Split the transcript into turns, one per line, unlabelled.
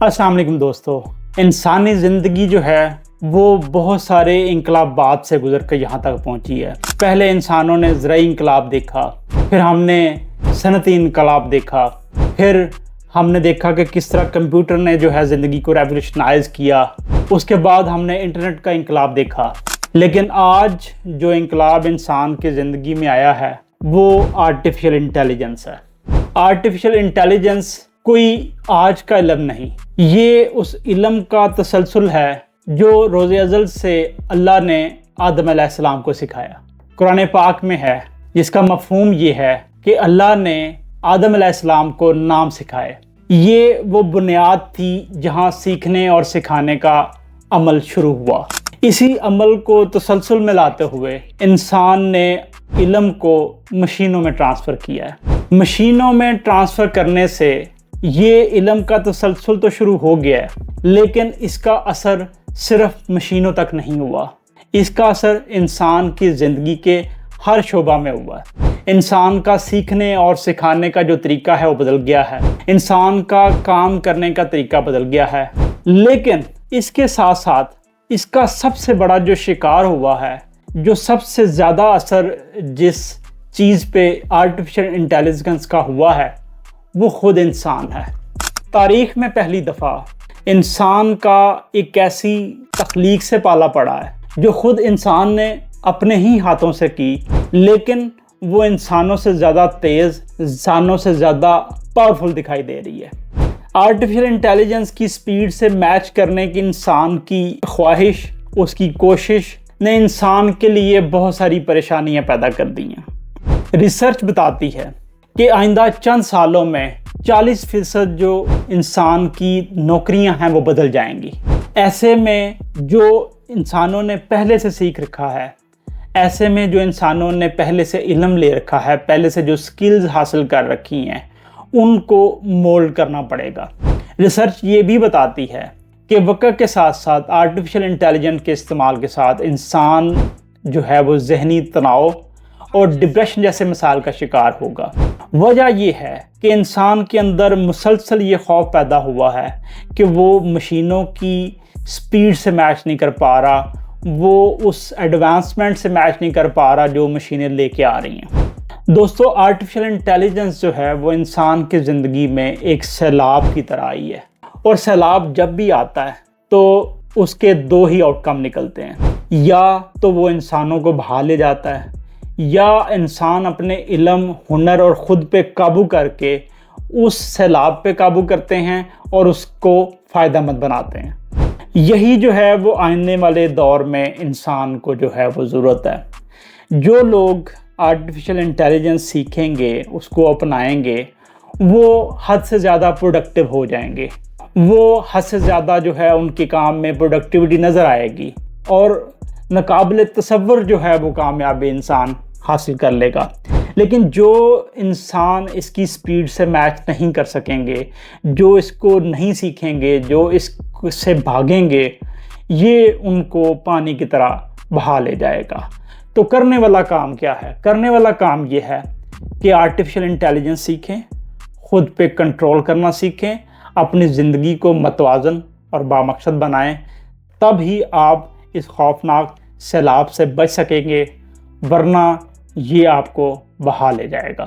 अस्सलाम वालेकुम दोस्तों। इंसानी ज़िंदगी जो है वो बहुत सारे इंकलाबात से गुज़र कर यहाँ तक पहुँची है। पहले इंसानों ने ज़राई इंकलाब देखा, फिर हमने सनती इंकलाब देखा, फिर हमने देखा कि किस तरह कंप्यूटर ने जो है ज़िंदगी को रेवोल्यूशनाइज़ किया। उसके बाद हमने इंटरनेट का इंकलाब देखा। लेकिन आज जो इंकलाब इंसान की ज़िंदगी में आया है वो आर्टिफिशियल इंटेलिजेंस है। आर्टिफिशियल इंटेलिजेंस कोई आज का इल्म नहीं, ये उस इल्म का तसलसल है जो रोज़े अज़ल से अल्लाह ने आदम अलैहिस्सलाम को सिखाया। कुरान पाक में है, जिसका मफ़हूम ये है कि अल्लाह ने आदम अलैहिस्सलाम को नाम सिखाए। ये वो बुनियाद थी जहाँ सीखने और सिखाने का अमल शुरू हुआ। इसी अमल को तसलसल में लाते हुए इंसान ने इल्म को मशीनों में ट्रांसफ़र किया है। मशीनों में ट्रांसफ़र करने से ये इल्म का तसलसल तो शुरू हो गया है, लेकिन इसका असर सिर्फ मशीनों तक नहीं हुआ। इसका असर इंसान की ज़िंदगी के हर शोबा में हुआ है। इंसान का सीखने और सिखाने का जो तरीका है वो बदल गया है। इंसान का काम करने का तरीका बदल गया है। लेकिन इसके साथ साथ इसका सबसे बड़ा जो शिकार हुआ है, जो सबसे ज़्यादा असर जिस चीज़ पे आर्टिफिशियल इंटेलिजेंस का हुआ है वो ख़ुद इंसान है। तारीख़ में पहली दफ़ा इंसान का एक ऐसी तख्लीक से पाला पड़ा है जो ख़ुद इंसान ने अपने ही हाथों से की, लेकिन वो इंसानों से ज़्यादा तेज़, इंसानों से ज़्यादा पावरफुल दिखाई दे रही है। आर्टिफिशियल इंटेलिजेंस की स्पीड से मैच करने की इंसान की ख्वाहिश, उसकी कोशिश ने इंसान के लिए बहुत सारी परेशानियां पैदा कर दी हैं। रिसर्च बताती है कि आइंदा चंद सालों में 40% जो इंसान की नौकरियां हैं वो बदल जाएंगी। ऐसे में जो इंसानों ने पहले से सीख रखा है, ऐसे में जो इंसानों ने पहले से इल्म ले रखा है, पहले से जो स्किल्स हासिल कर रखी हैं, उनको मोल्ड करना पड़ेगा। रिसर्च ये भी बताती है कि वक्त के साथ साथ आर्टिफिशियल इंटेलिजेंस के इस्तेमाल के साथ इंसान जो है वो ज़हनी तनाव और डिप्रेशन जैसे मसाइल का शिकार होगा। वजह यह है कि इंसान के अंदर मुसलसल ये खौफ पैदा हुआ है कि वो मशीनों की स्पीड से मैच नहीं कर पा रहा, वो उस एडवांसमेंट से मैच नहीं कर पा रहा जो मशीनें लेके आ रही हैं। दोस्तों, आर्टिफिशियल इंटेलिजेंस जो है वो इंसान की ज़िंदगी में एक सैलाब की तरह आई है, और सैलाब जब भी आता है तो उसके दो ही आउटकम निकलते हैं। या तो वो इंसानों को बहा ले जाता है, या इंसान अपने इल्म, हुनर और ख़ुद पे काबू करके उस सैलाब पे काबू करते हैं और उसको फ़ायदेमंद बनाते हैं। यही जो है वो आने वाले दौर में इंसान को जो है वो ज़रूरत है। जो लोग आर्टिफिशियल इंटेलिजेंस सीखेंगे, उसको अपनाएंगे, वो हद से ज़्यादा प्रोडक्टिव हो जाएंगे। वो हद से ज़्यादा जो है उनके काम में प्रोडक्टिविटी नज़र आएगी, और नाकाबिल तसव्वुर जो है वो कामयाबी इंसान हासिल कर लेगा। लेकिन जो इंसान इसकी स्पीड से मैच नहीं कर सकेंगे, जो इसको नहीं सीखेंगे, जो इससे भागेंगे, ये उनको पानी की तरह बहा ले जाएगा। तो करने वाला काम क्या है? करने वाला काम ये है कि आर्टिफिशियल इंटेलिजेंस सीखें, ख़ुद पे कंट्रोल करना सीखें, अपनी ज़िंदगी को मतवाज़न और बामकसद बनाएं। तब ही आप इस खौफनाक सैलाब से बच सकेंगे, वरना ये आपको बहा ले जाएगा।